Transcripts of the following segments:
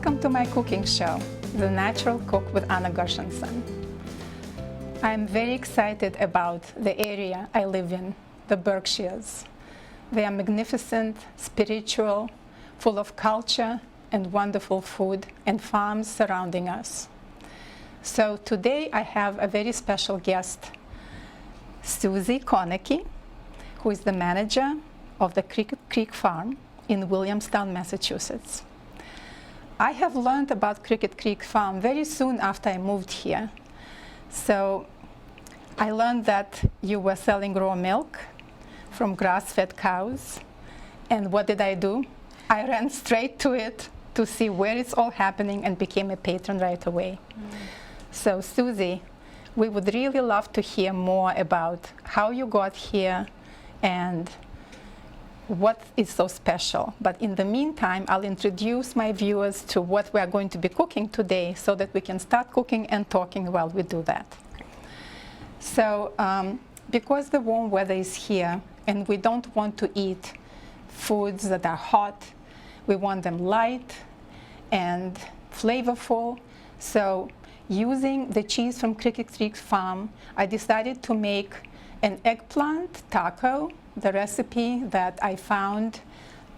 Welcome to my cooking show, The Natural Cook with Anna Gershenson. I'm very excited about the area I live in, the Berkshires. They are magnificent, spiritual, full of culture and wonderful food and farms surrounding us. So today I have a very special guest, Susie Konecki, who is the manager of the Cricket Creek Farm in Williamstown, Massachusetts. I have learned about Cricket Creek Farm very soon after I moved here. So I learned that you were selling raw milk from grass-fed cows. And what did I do? I ran straight to it to see where it's all happening and became a patron right away. So Susie, we would really love to hear more about how you got here and what is so special. But in the meantime, I'll introduce my viewers to what we are going to be cooking today so that we can start cooking and talking while we do that. So because the warm weather is here and we don't want to eat foods that are hot, we want them light and flavorful. So using the cheese from Cricket Creek Farm, I decided to make an eggplant taco, the recipe that I found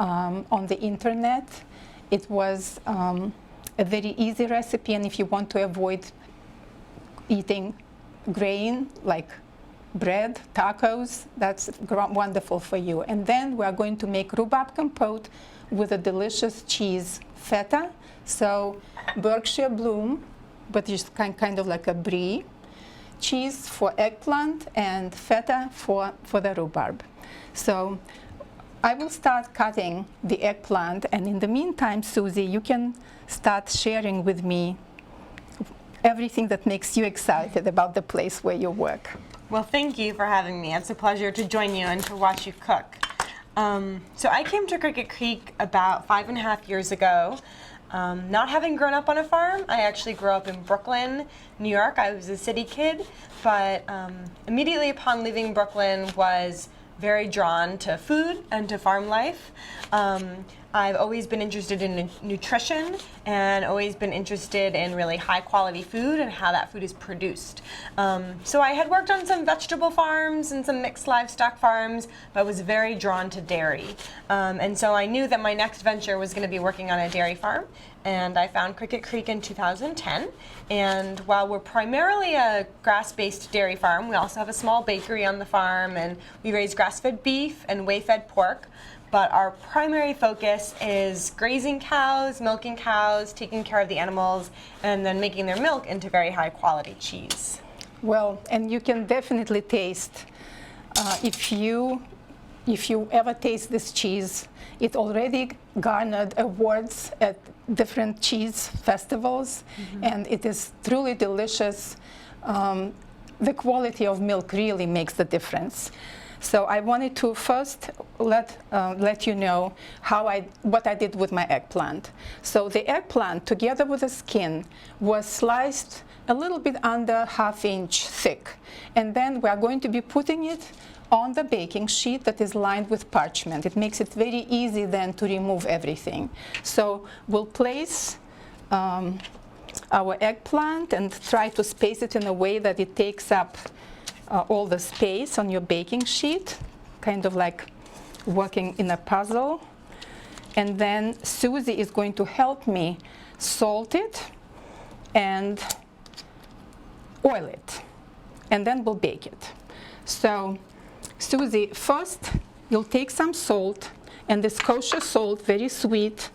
on the internet. It was a very easy recipe, and if you want to avoid eating grain like bread, tacos, that's wonderful for you. And then we are going to make rhubarb compote with a delicious cheese feta. So Berkshire Bloom, but just kind of like a brie. Cheese for eggplant and feta for the rhubarb. So I will start cutting the eggplant, and in the meantime, Susie, you can start sharing with me everything that makes you excited about the place where you work. Well, thank you for having me. It's a pleasure to join you and to watch you cook. So I came to Cricket Creek about 5.5 years ago. Not having grown up on a farm, I actually grew up in Brooklyn, New York. I was a city kid, but immediately upon leaving Brooklyn was very drawn to food and to farm life. I've always been interested in nutrition and always been interested in really high quality food and how that food is produced. So I had worked on some vegetable farms and some mixed livestock farms, but was very drawn to dairy. And so I knew that my next venture was going to be working on a dairy farm. And I found Cricket Creek in 2010. And while we're primarily a grass-based dairy farm, we also have a small bakery on the farm, and we raise grass-fed beef and whey-fed pork. But our primary focus is grazing cows, milking cows, taking care of the animals, and then making their milk into very high-quality cheese. Well, and you can definitely taste, if you ever taste this cheese, it already garnered awards at different cheese festivals, and it is truly delicious. The quality of milk really makes the difference. So I wanted to first let you know what I did with my eggplant. So the eggplant, together with the skin, was sliced a little bit under 1/2 inch thick. And then we are going to be putting it on the baking sheet that is lined with parchment. It makes it very easy then to remove everything. So we'll place our eggplant and try to space it in a way that it takes up all the space on your baking sheet, kind of like working in a puzzle. And then Susie is going to help me salt it and oil it, and then we'll bake it. So Susie, first you'll take some salt, and this kosher salt, very sweet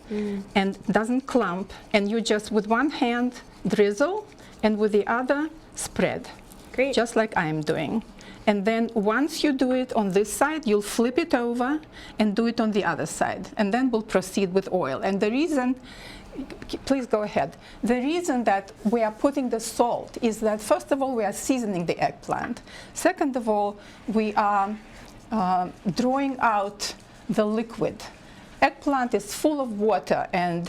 and doesn't clump, and you just with one hand drizzle and with the other spread. Great. Just like I'm doing. And then once you do it on this side, you'll flip it over and do it on the other side. And then we'll proceed with oil. And the reason, please go ahead. The reason that we are putting the salt is that, first of all, we are seasoning the eggplant. Second of all, we are drawing out the liquid. Eggplant is full of water, and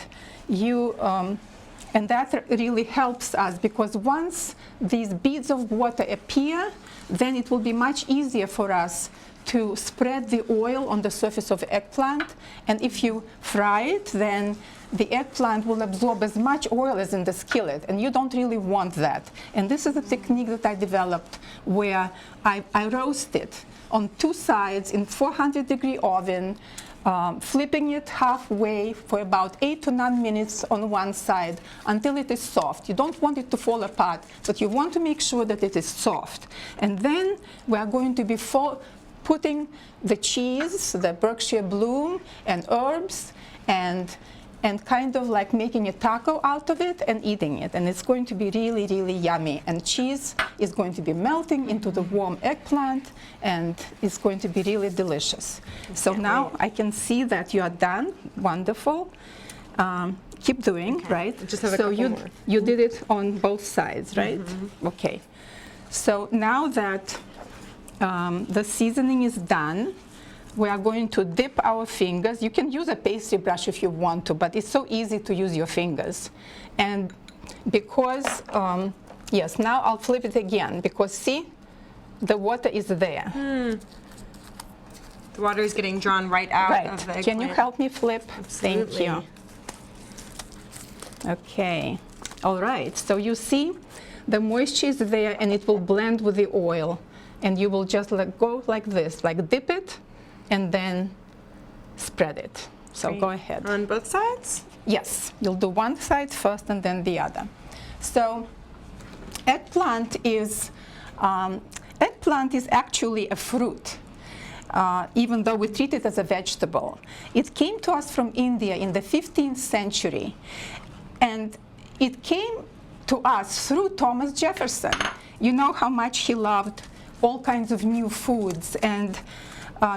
and that really helps us, because once these beads of water appear, then it will be much easier for us to spread the oil on the surface of eggplant. And if you fry it, then the eggplant will absorb as much oil as in the skillet, and you don't really want that. And this is a technique that I developed where I roast it on two sides in 400-degree oven, flipping it halfway for about 8 to 9 minutes on one side until it is soft. You don't want it to fall apart, but you want to make sure that it is soft. And then we are going to be putting the cheese, the Berkshire Bloom, and herbs, and kind of like making a taco out of it and eating it. And it's going to be really, really yummy. And cheese is going to be melting into the warm eggplant, and it's going to be really delicious. So now I can see that you are done. Wonderful. Keep doing, right? Just have a so couple more. you did it on both sides, right? Okay. So now that the seasoning is done, we are going to dip our fingers. You can use a pastry brush if you want to, but it's so easy to use your fingers. And because, yes, now I'll flip it again, because see, the water is there. The water is getting drawn right out of the eggplant. Can you help me flip? Absolutely. Thank you. Okay. All right. So you see, the moisture is there, and it will blend with the oil. And you will just go like this, like dip it, and then spread it. So Great. go ahead. On both sides? Yes, you'll do one side first and then the other. So eggplant is actually a fruit, even though we treat it as a vegetable. It came to us from India in the 15th century, and it came to us through Thomas Jefferson. You know how much he loved all kinds of new foods, and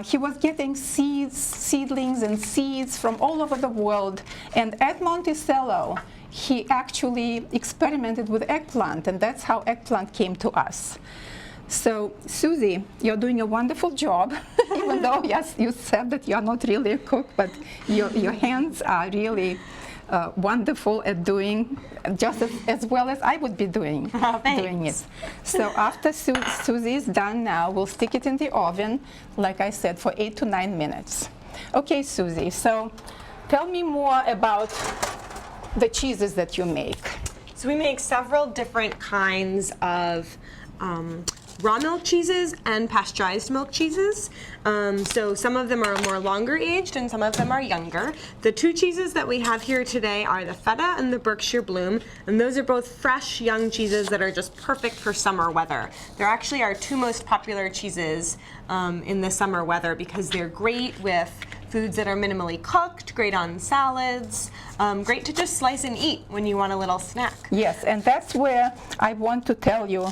he was getting seedlings and seeds from all over the world. And at Monticello, he actually experimented with eggplant, and that's how eggplant came to us. So, Susie, you're doing a wonderful job, even though, yes, you said that you're not really a cook, but your hands are really wonderful at doing just as well as I would be doing it. So after Susie is done now, we'll stick it in the oven, like I said, for 8 to 9 minutes. Okay, Susie, so tell me more about the cheeses that you make. So we make several different kinds of raw milk cheeses and pasteurized milk cheeses. So some of them are more longer aged and some of them are younger. The two cheeses that we have here today are the feta and the Berkshire Bloom, and those are both fresh young cheeses that are just perfect for summer weather. They're actually our two most popular cheeses in the summer weather because they're great with foods that are minimally cooked, great on salads, great to just slice and eat when you want a little snack. Yes, and that's where I want to tell you,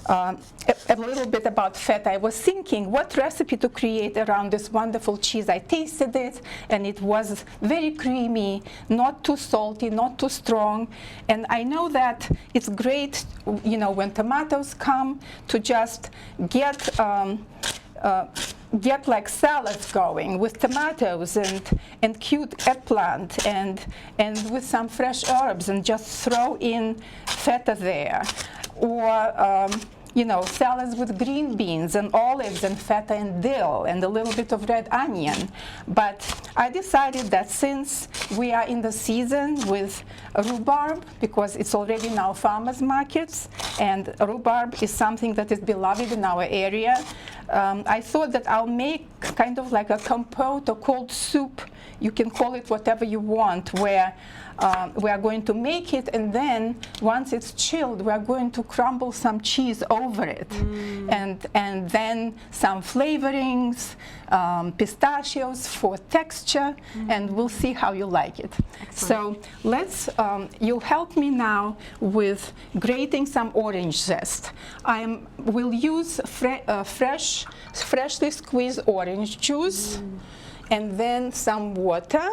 a little bit about feta. I was thinking what recipe to create around this wonderful cheese. I tasted it, and it was very creamy, not too salty, not too strong. And I know that it's great, when tomatoes come, to just get like salads going with tomatoes and cute eggplant and with some fresh herbs, and just throw in feta there, or salads with green beans and olives and feta and dill and a little bit of red onion. But I decided that since we are in the season with rhubarb, because it's already now farmers markets, and rhubarb is something that is beloved in our area, I thought that I'll make kind of like a compote or cold soup. You can call it whatever you want, where we are going to make it, and then once it's chilled, we are going to crumble some cheese over it, and then some flavorings, pistachios for texture, and we'll see how you like it. Excellent. So you'll help me now with grating some orange zest. We'll use freshly squeezed orange juice, and then some water.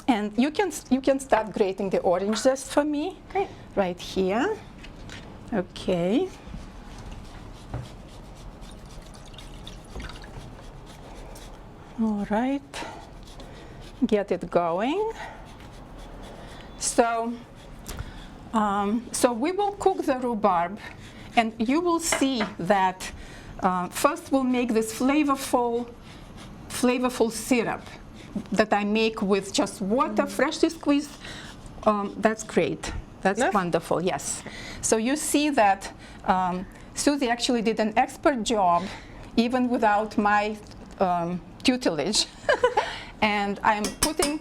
And you can start grating the orange zest for me. Great. Right here. Okay. All right. Get it going. So we will cook the rhubarb, and you will see that First, we'll make this flavorful syrup that I make with just water, freshly squeezed. That's great. That's wonderful, yes. So you see that Susie actually did an expert job, even without my tutelage. And I'm putting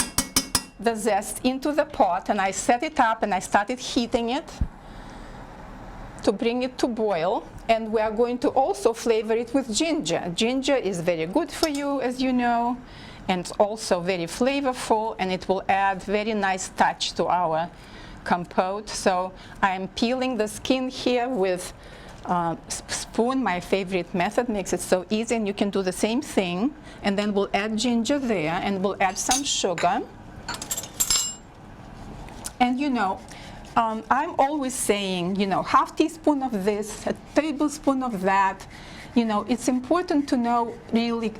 the zest into the pot, and I set it up, and I started heating it to bring it to boil. And we are going to also flavor it with ginger. Ginger is very good for you, as you know, and it's also very flavorful, and it will add very nice touch to our compote. So I'm peeling the skin here with spoon. My favorite method, makes it so easy, and you can do the same thing. And then we'll add ginger there, and we'll add some sugar. And you know, I'm always saying, you know, half teaspoon of this, a tablespoon of that. You know, it's important to know really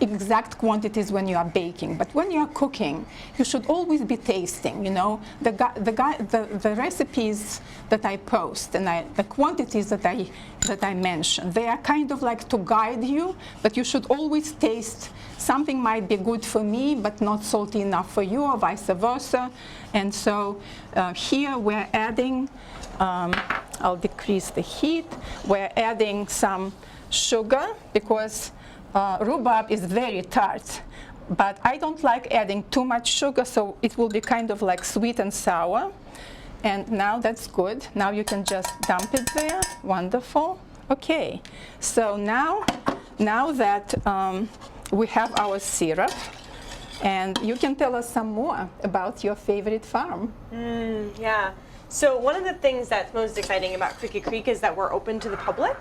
exact quantities when you are baking, but when you are cooking, you should always be tasting. You know, the recipes that I post and the quantities that I mention, they are kind of like to guide you, but you should always taste. Something might be good for me, but not salty enough for you, or vice versa. And so here we're adding. I'll decrease the heat. We're adding some sugar because rhubarb is very tart, but I don't like adding too much sugar, so it will be kind of like sweet and sour. And now that's good. Now you can just dump it there. Wonderful. Okay, so now that we have our syrup, and you can tell us some more about your favorite farm. Yeah. So one of the things that's most exciting about Cricket Creek is that we're open to the public.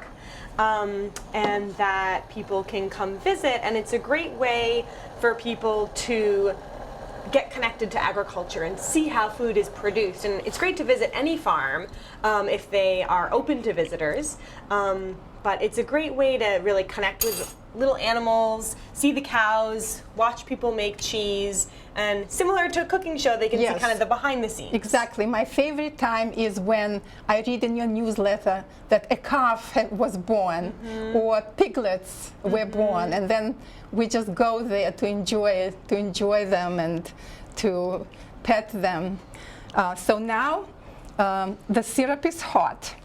And that people can come visit, and it's a great way for people to get connected to agriculture and see how food is produced. And it's great to visit any farm if they are open to visitors, but it's a great way to really connect with little animals, see the cows, watch people make cheese, and similar to a cooking show, they can see kind of the behind the scenes. Exactly. My favorite time is when I read in your newsletter that a calf was born, or piglets were born, and then we just go there to enjoy them and to pet them. So now the syrup is hot,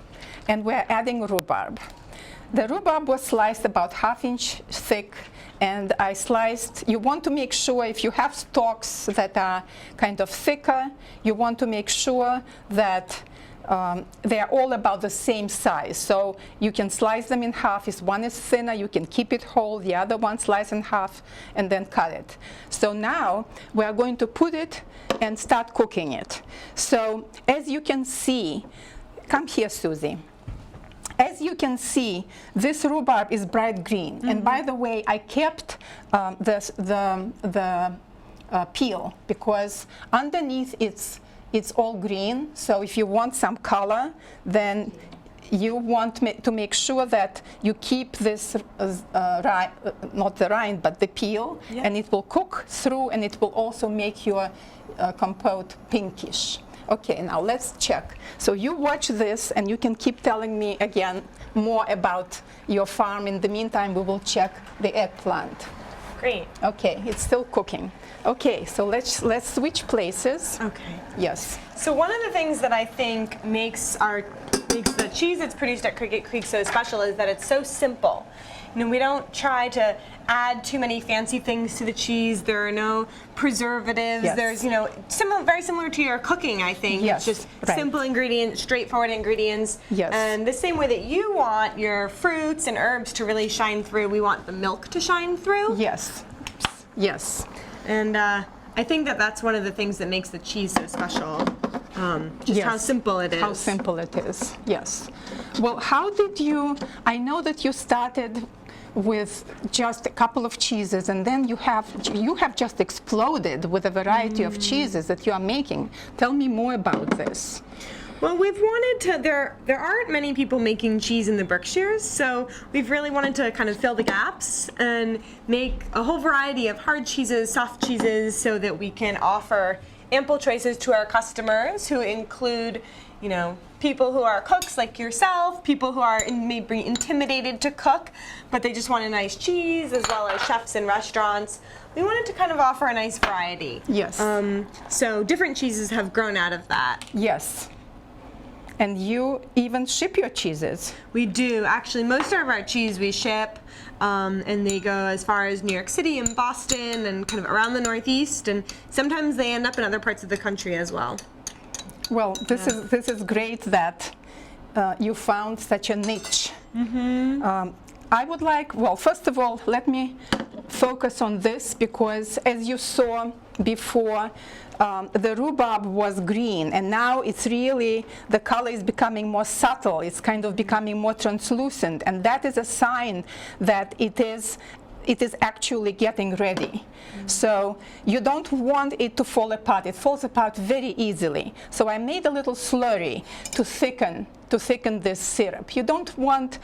and we're adding rhubarb. The rhubarb was sliced about 1/2 inch thick, and I sliced. You want to make sure if you have stalks that are kind of thicker, you want to make sure that they are all about the same size. So you can slice them in half. If one is thinner, you can keep it whole. The other one slice in half and then cut it. So now we are going to put it and start cooking it. So as you can see, come here, Susie. As you can see, this rhubarb is bright green. And by the way, I kept the peel because underneath it's all green. So if you want some color, then you want to make sure that you keep this, not the rind, but the peel, and it will cook through, and it will also make your compote pinkish. Okay, now let's check. So you watch this, and you can keep telling me again more about your farm. In the meantime, we will check the eggplant. Great. Okay, it's still cooking. Okay, so let's switch places. Okay. Yes. So one of the things that I think makes the cheese that's produced at Cricket Creek so special is that it's so simple. You know, we don't try to add too many fancy things to the cheese. There are no preservatives. Yes. There's, you know, very similar to your cooking, I think. Yes, it's just right. simple ingredients, straightforward ingredients. Yes. And the same way that you want your fruits and herbs to really shine through, we want the milk to shine through. Yes. Yes. And I think that that's one of the things that makes the cheese so special. Just how simple it is. How simple it is, yes. Well, how did you, I know that you started with just a couple of cheeses, and then you have just exploded with a variety of cheeses that you are making. Tell me more about this. Well, we've wanted to, there aren't many people making cheese in the Berkshires, so we've really wanted to kind of fill the gaps and make a whole variety of hard cheeses, soft cheeses, so that we can offer ample choices to our customers who include, you know, people who are cooks like yourself, people who are maybe intimidated to cook, but they just want a nice cheese, as well as chefs in restaurants. We wanted to kind of offer a nice variety. Yes. So different cheeses have grown out of that. Yes. And you even ship your cheeses. We do. Actually, most of our cheese we ship, and they go as far as New York City and Boston and kind of around the Northeast, and sometimes they end up in other parts of the country as well. Well, this is great that you found such a niche. I would like, well, first of all, let me focus on this, because as you saw before, the rhubarb was green, and now it's really, the color is becoming more subtle. It's kind of becoming more translucent, and that is a sign that it is actually getting ready. So you don't want it to fall apart. It falls apart very easily. So I made a little slurry to thicken this syrup. You don't want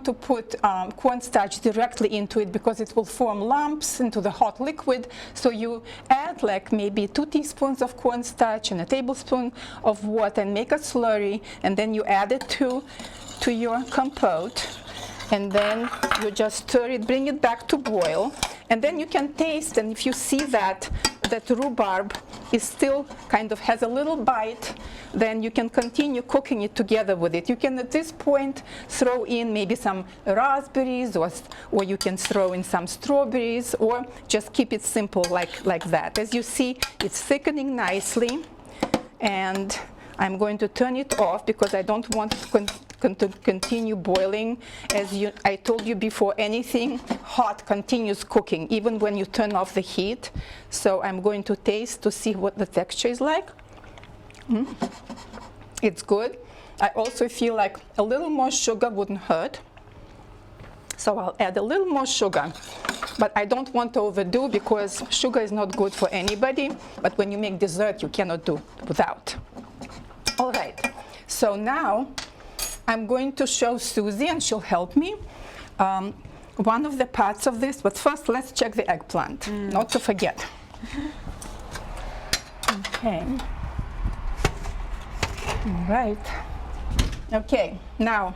to put cornstarch directly into it, because it will form lumps into the hot liquid. So you add like maybe 2 teaspoons of cornstarch and a tablespoon of water and make a slurry, and then you add it to your compote. And then you just stir it, bring it back to boil, and then you can taste, and if you see that rhubarb is still kind of has a little bite, then you can continue cooking it together with it. You can at this point throw in maybe some raspberries, or you can throw in some strawberries, or just keep it simple like that. As you see, it's thickening nicely, and I'm going to turn it off because I don't want to continue boiling. As I told you before, anything hot continues cooking, even when you turn off the heat. So I'm going to taste to see what the texture is like. It's good. I also feel like a little more sugar wouldn't hurt. So I'll add a little more sugar. But I don't want to overdo, because sugar is not good for anybody. But when you make dessert, you cannot do without. All right, so now I'm going to show Susie, and she'll help me, one of the parts of this. But first, let's check the eggplant, not to forget. Okay. All right. Okay, now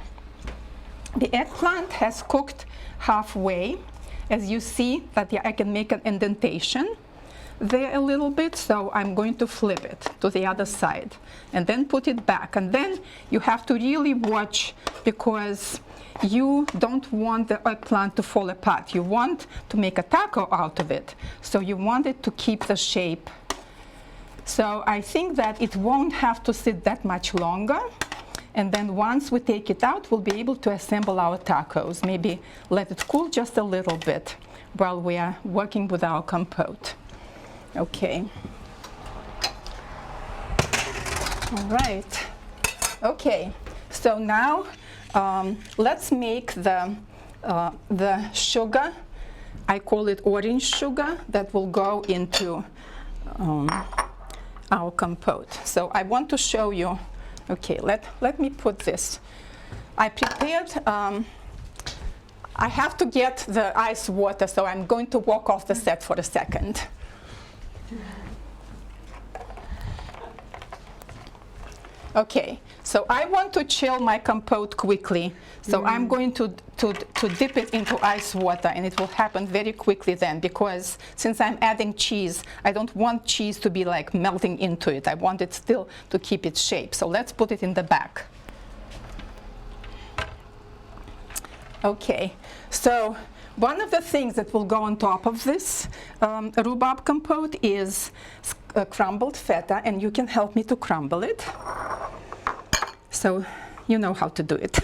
the eggplant has cooked halfway. As you see, that I can make an indentation there a little bit, so I'm going to flip it to the other side and then put it back. And then you have to really watch, because you don't want the eggplant to fall apart. You want to make a taco out of it, so you want it to keep the shape. So I think that it won't have to sit that much longer, and then once we take it out, we'll be able to assemble our tacos. Maybe let it cool just a little bit while we are working with our compote. Okay. All right. Okay. So now let's make the sugar. I call it orange sugar, that will go into our compote. So I want to show you. Okay. Let me put this. I prepared. I have to get the ice water, so I'm going to walk off the set for a second. Okay, so I want to chill my compote quickly, so I'm going to dip it into ice water, and it will happen very quickly then, because since I'm adding cheese, I don't want cheese to be like melting into it. I want it still to keep its shape. So let's put it in the back. Okay, so one of the things that will go on top of this rhubarb compote is crumbled feta, and you can help me to crumble it. So you know how to do it.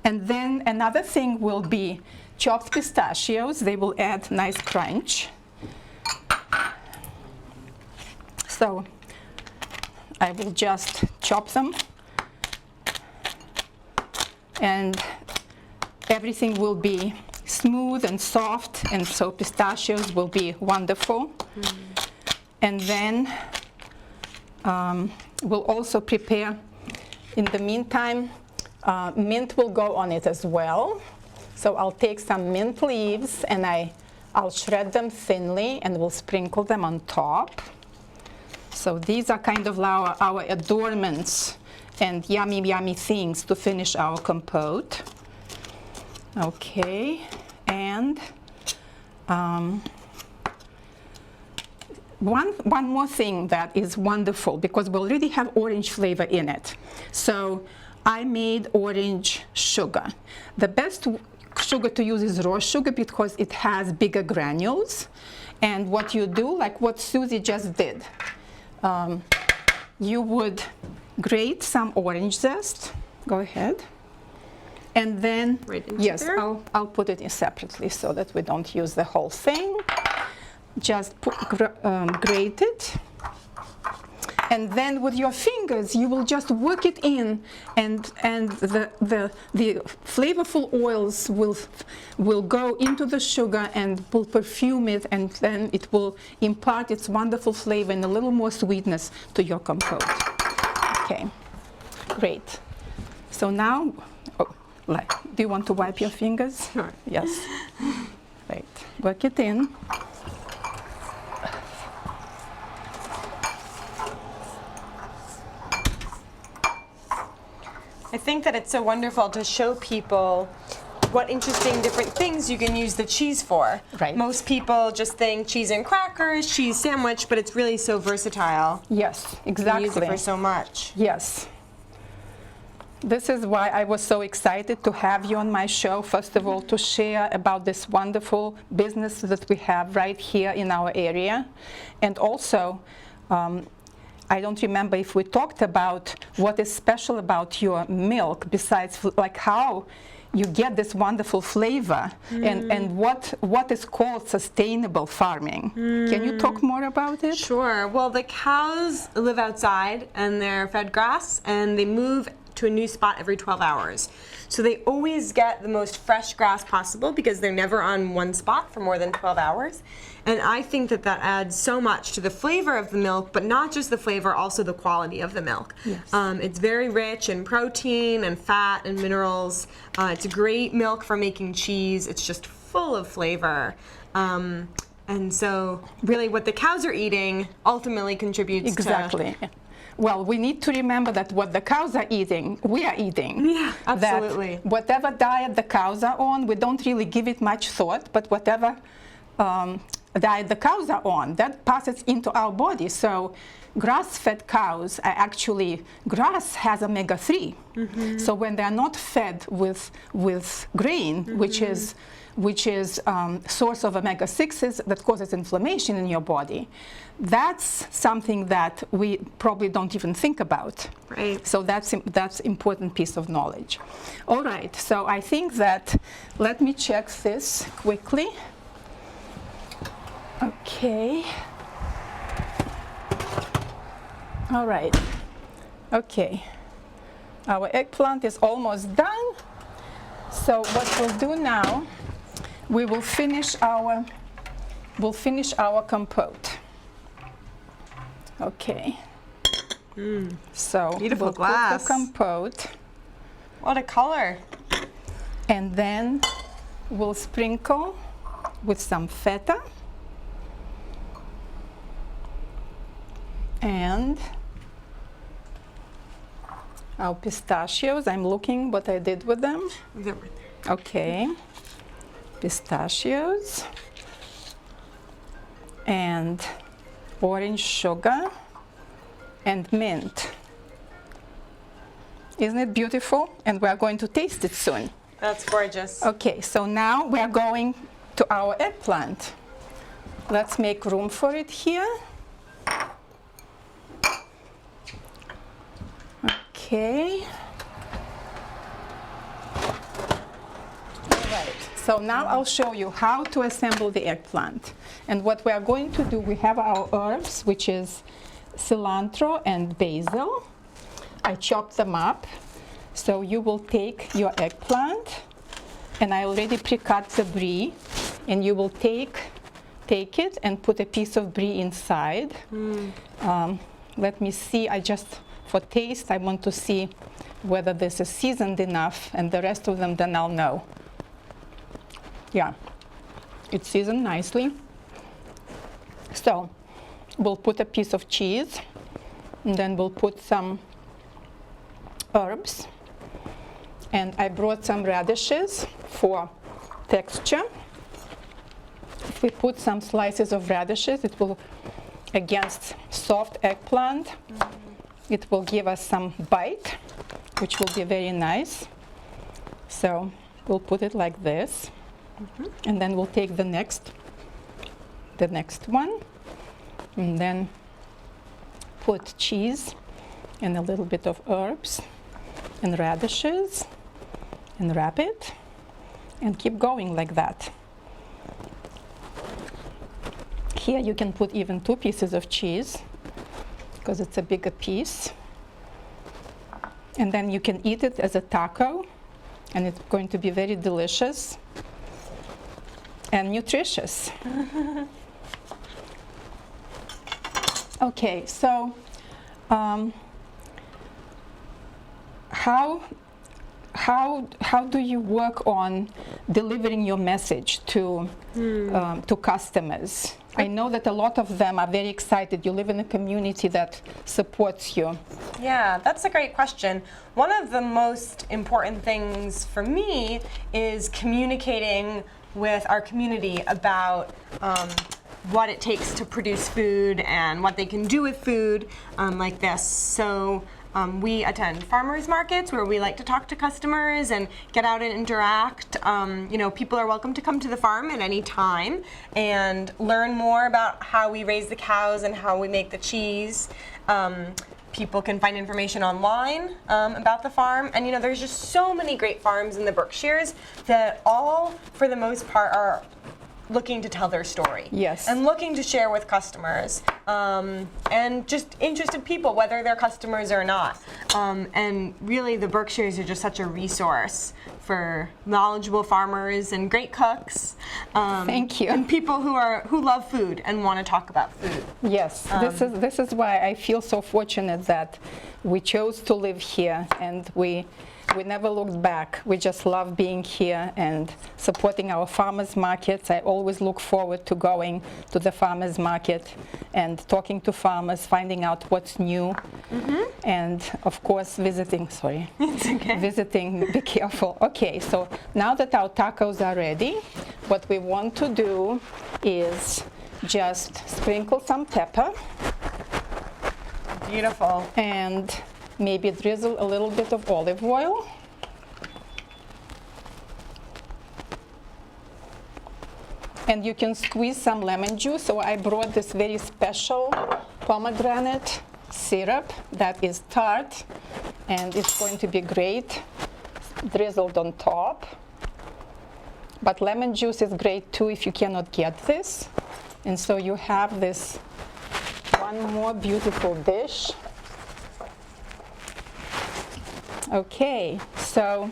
And then another thing will be chopped pistachios. They will add nice crunch. So I will just chop them, and everything will be smooth and soft, and so pistachios will be wonderful. And then we'll also prepare, in the meantime, mint will go on it as well. So I'll take some mint leaves, and I'll shred them thinly, and we'll sprinkle them on top. So these are kind of our adornments and yummy, yummy things to finish our compote. Okay, and one more thing that is wonderful, because we already have orange flavor in it. So I made orange sugar. The best sugar to use is raw sugar because it has bigger granules. And what you do, like what Susie just did, you would grate some orange zest. Go ahead. And then, right into yes, there? I'll put it in separately so that we don't use the whole thing. Just grate it. And then with your fingers, you will just work it in, and the flavorful oils will go into the sugar and will perfume it, and then it will impart its wonderful flavor and a little more sweetness to your compote. Okay, great. So now, do you want to wipe your fingers? Sure. Yes. Right. Work it in. I think that it's so wonderful to show people what interesting different things you can use the cheese for. Right. Most people just think cheese and crackers, cheese sandwich, but it's really so versatile. Yes, You exactly. can use it for so much. Yes. This is why I was so excited to have you on my show, first of all, to share about this wonderful business that we have right here in our area. And also, I don't remember if we talked about what is special about your milk, besides like how you get this wonderful flavor and what is called sustainable farming. Can you talk more about it? Sure. Well, the cows live outside and they're fed grass, and they move to a new spot every 12 hours. So they always get the most fresh grass possible because they're never on one spot for more than 12 hours. And I think that that adds so much to the flavor of the milk, but not just the flavor, also the quality of the milk. Yes. It's very rich in protein and fat and minerals. It's a great milk for making cheese. It's just full of flavor. And so really what the cows are eating ultimately contributes Exactly. Well, we need to remember that what the cows are eating, we are eating. Yeah, absolutely. That whatever diet the cows are on, we don't really give it much thought, but whatever diet the cows are on, that passes into our body. So grass-fed cows are actually, grass has omega-3. So when they're not fed with grain, which is source of omega-6s that causes inflammation in your body, that's something that we probably don't even think about. Right. So that's important piece of knowledge. All right, so I think that, let me check this quickly. Okay. All right. Okay. Our eggplant is almost done. So what we'll do now, we will finish our compote. Okay. So Beautiful we'll glass. cook the compote, What a color. and then we'll sprinkle with some feta and our pistachios. I'm looking what I did with them. They're right there. Okay, pistachios and orange sugar and mint. Isn't it beautiful? And we are going to taste it soon. That's gorgeous. Okay, so now we are going to our eggplant. Let's make room for it here. Okay. All right, so now I'll show you how to assemble the eggplant. And what we are going to do, we have our herbs, which is cilantro and basil. I chopped them up. So you will take your eggplant, and I already pre-cut the brie, and you will take it and put a piece of brie inside. Let me see, for taste, I want to see whether this is seasoned enough, and the rest of them, then I'll know. Yeah, it's seasoned nicely. So we'll put a piece of cheese, and then we'll put some herbs. And I brought some radishes for texture. If we put some slices of radishes, it will, against soft eggplant, it will give us some bite, which will be very nice. So we'll put it like this, and then we'll take the next one, and then put cheese and a little bit of herbs and radishes, and wrap it, and keep going like that. Here you can put even 2 pieces of cheese, because it's a bigger piece. And then you can eat it as a taco, and it's going to be very delicious and nutritious. Okay, so how do you work on delivering your message to customers? I know that a lot of them are very excited. You live in a community that supports you. Yeah, that's a great question. One of the most important things for me is communicating with our community about what it takes to produce food and what they can do with food like this. So we attend farmers markets where we like to talk to customers and get out and interact. You know, people are welcome to come to the farm at any time and learn more about how we raise the cows and how we make the cheese. People can find information online about the farm. And you know, there's just so many great farms in the Berkshires that all, for the most part, are looking to tell their story. Yes. And looking to share with customers. And just interested people, whether they're customers or not. And really, the Berkshires are just such a resource for knowledgeable farmers and great cooks. Thank you. And people who love food and want to talk about food. Yes, this is why I feel so fortunate that we chose to live here, and we never looked back. We just love being here and supporting our farmers markets. I always look forward to going to the farmers market and talking to farmers, finding out what's new, and of course visiting. Sorry, It's okay. visiting. Be careful. Okay, so now that our tacos are ready, what we want to do is just sprinkle some pepper Beautiful. and maybe drizzle a little bit of olive oil. And you can squeeze some lemon juice. So I brought this very special pomegranate syrup that is tart, and it's going to be great drizzled on top. But lemon juice is great too if you cannot get this. And so you have this one more beautiful dish. Okay, so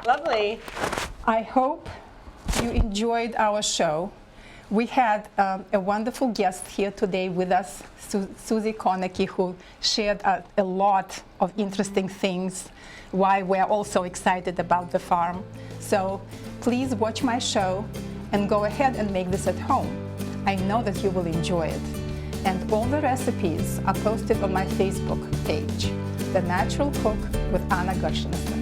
Lovely. I hope you enjoyed our show. We had a wonderful guest here today with us, Susie Konecki, who shared a lot of interesting things, why we're also excited about the farm. So please watch my show and go ahead and make this at home. I know that you will enjoy it. And all the recipes are posted on my Facebook page, The Natural Cook with Anna Gershenson.